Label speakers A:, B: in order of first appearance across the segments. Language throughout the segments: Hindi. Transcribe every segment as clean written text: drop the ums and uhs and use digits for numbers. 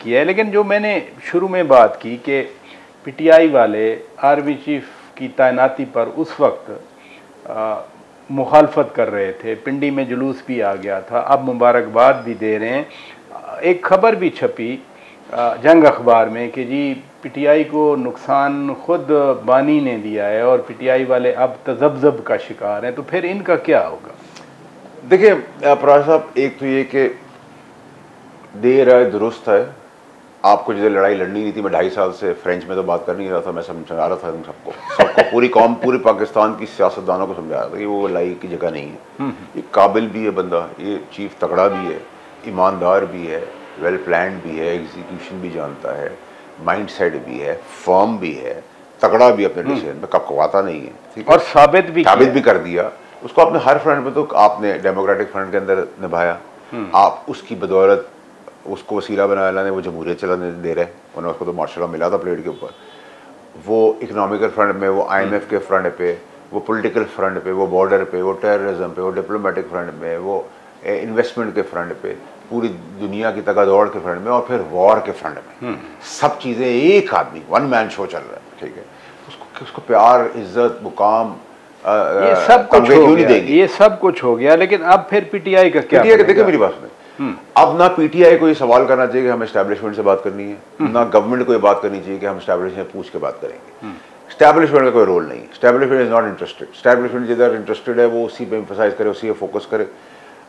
A: किया है। लेकिन जो मैंने शुरू में बात की कि पीटीआई वाले आर्मी चीफ की तैनाती पर उस वक्त मुखालफत कर रहे थे, पिंडी में जुलूस भी आ गया था, अब मुबारकबाद भी दे रहे हैं। एक खबर भी छपी जंग अखबार में कि जी पीटीआई को नुकसान खुद बानी ने दिया है और पीटीआई वाले अब तजब्जब का शिकार हैं, तो फिर इनका क्या होगा?
B: देखिए फराज साहब, एक तो ये कि देर है दुरुस्त है। आपको जो लड़ाई लड़नी नहीं थी, मैं 2.5 साल से फ्रेंच में तो बात कर नहीं रहा था, मैं समझा रहा था उन सबको पूरी कौम, पूरे पाकिस्तान की सियासतदानों को समझा रहा था कि वो लड़ाई की जगह नहीं है। ये काबिल भी है बंदा, ये चीफ तगड़ा भी है, ईमानदार भी है, वेल प्लान भी है, एग्जीक्यूशन भी जानता है, माइंड सेट भी है, फर्म भी है, तगड़ा भी अपने डिसीजन में, कपकवाता नहीं है, ठीक है,
A: और साबित भी कर
B: दिया उसको। आपने हर फ्रंट में, तो आपने डेमोक्रेटिक फ्रंट के अंदर निभाया, आप उसकी बदौलत उसको वसीला बनाया अल्लाह ने, वो जमहूरियत चलाने दे रहे, उन्होंने उसको तो मार्शल लॉ मिला था प्लेट के ऊपर। वो इकोनॉमिकल फ्रंट में, वो IMF के फ्रंट पे, वो पॉलिटिकल फ्रंट पे, वो बॉर्डर पे, वो टेररिज्म पे, वो डिप्लोमेटिक फ्रंट में, वो इन्वेस्टमेंट के फ्रंट पे, पूरी दुनिया की तगादौड़ के फ्रंट में, और फिर वॉर के फ्रंट में। सब चीज़ें एक आदमी, वन मैन शो चल रहा है, ठीक है। उसको प्यार, इज्जत, मुकाम,
A: ये सब कुछ हो गया, ये सब कुछ हो गया। लेकिन अब फिर पीटीआई का क्या?
B: देखिए मेरी बात सुने, अब ना पीटीआई को ये सवाल करना चाहिए कि हमें एस्टैब्लिशमेंट से बात करनी है, ना गवर्नमेंट को ये बात करनी चाहिए कि हम एस्टैब्लिशमेंट पूछ के बात करेंगे। एस्टैब्लिशमेंट का कोई रोल नहीं, establishment is not interested. Establishment जिधर इंटरेस्टेड है वो उसी पे एम्फसाइज करे, उसी पे फोकस करे।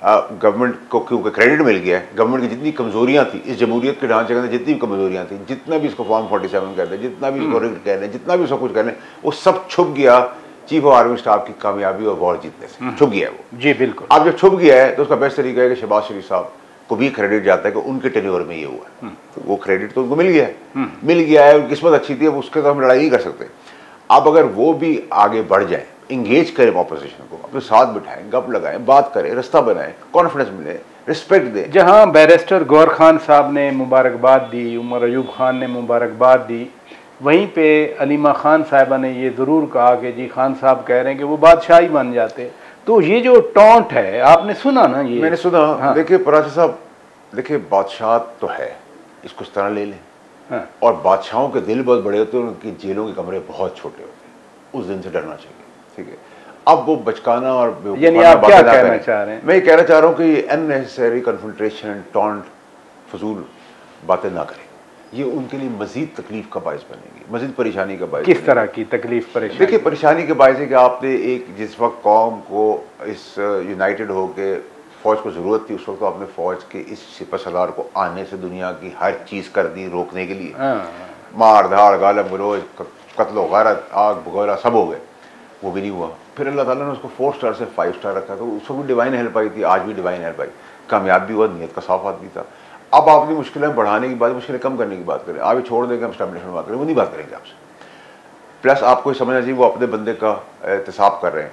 B: गवर्नमेंट को क्योंकि क्रेडिट मिल गया है, गवर्नमेंट की जितनी कमजोरियां थी इस जमहूरियत के ढांचे के अंदर, जितनी भी कमजोरियां थी, जितना भी इसको फॉर्म 47 कहते हैं, जितना भी इसको रिग्ट कहते हैं, जितना भी इसको कुछ कहते हैं, वो सब छुप गया चीफ ऑफ आर्मी स्टाफ की कामयाबी और वॉर जीतने से। छुप गया है वो।
A: जी बिल्कुल।
B: अब जब छुप गया है तो उसका बेस्ट तरीका है कि शहबाज शरीफ साहब को भी क्रेडिट जाता है कि उनके टेन्योर में ये हुआ है, तो वो क्रेडिट तो उनको मिल गया है, किस्मत अच्छी थी, अब उसके तो हम लड़ाई नहीं कर सकते। अब अगर वो भी आगे बढ़ जाए, इंगेज करें ऑपोजिशन को, अपने साथ बिठाएं, गप लगाएं, बात करें, रास्ता बनाएं, कॉन्फिडेंस मिले, रिस्पेक्ट दें।
A: जहां बैरिस्टर गौहर खान साहब ने मुबारकबाद दी, उमर अयूब खान ने मुबारकबाद दी, वहीं पे अलीमा खान साहिबा ने ये ज़रूर कहा कि जी खान साहब कह रहे हैं कि वो बादशाही बन जाते। तो ये जो टॉन्ट है, आपने सुना ना? ये
B: मैंने सुना। हाँ। देखिए परासी साहब, देखिए बादशाह तो है, इसको इस तरह ले लें। हाँ। और बादशाहों के दिल बहुत बड़े होते हैं, उनकी जेलों के कमरे बहुत छोटे होते हैं, उस दिन से डरना चाहिए, ठीक है। अब वो बचकाना और
A: यानी आप क्या कहना चाह रहे हैं?
B: मैं ये कहना चाह रहा हूँ कि अननेसेसरी कन्फ्रंटेशन, टॉन्ट, फजूल बातें ना करें, ये उनके लिए मजीद तकलीफ का बायस बनेगी, मजीद परेशानी का बायस।
A: किस तरह की तकलीफ परेशानी?
B: देखिए परेशानी के बायस है कि आपने एक, जिस वक्त कौम को इस यूनाइटेड होके फौज को ज़रूरत थी, उस वक्त तो आपने फौज के इस सिपहसालार को आने से दुनिया की हर चीज़ कर दी रोकने के लिए। मार धाड़, गालम गलोज, कत्लो गारत, आग भगोड़ा सब हो गए, वो भी नहीं हुआ। फिर अल्लाह ताला ने उसको 4 स्टार से 5 स्टार रखा, तो उसको भी डिवाइन हेल्प आई थी, आज भी डिवाइन हेल्प आई, कामयाब भी हुआ, नीयत का साफ आदमी था। अब आपने मुश्किलें बढ़ाने की बात, मुश्किलें कम करने की बात करें, आप छोड़ देंगे, हम एस्टैब्लिशमेंट बात करें, वो नहीं बात करेंगे आपसे। प्लस आपको समझना चाहिए वो अपने बंदे का एहतसाब कर रहे हैं,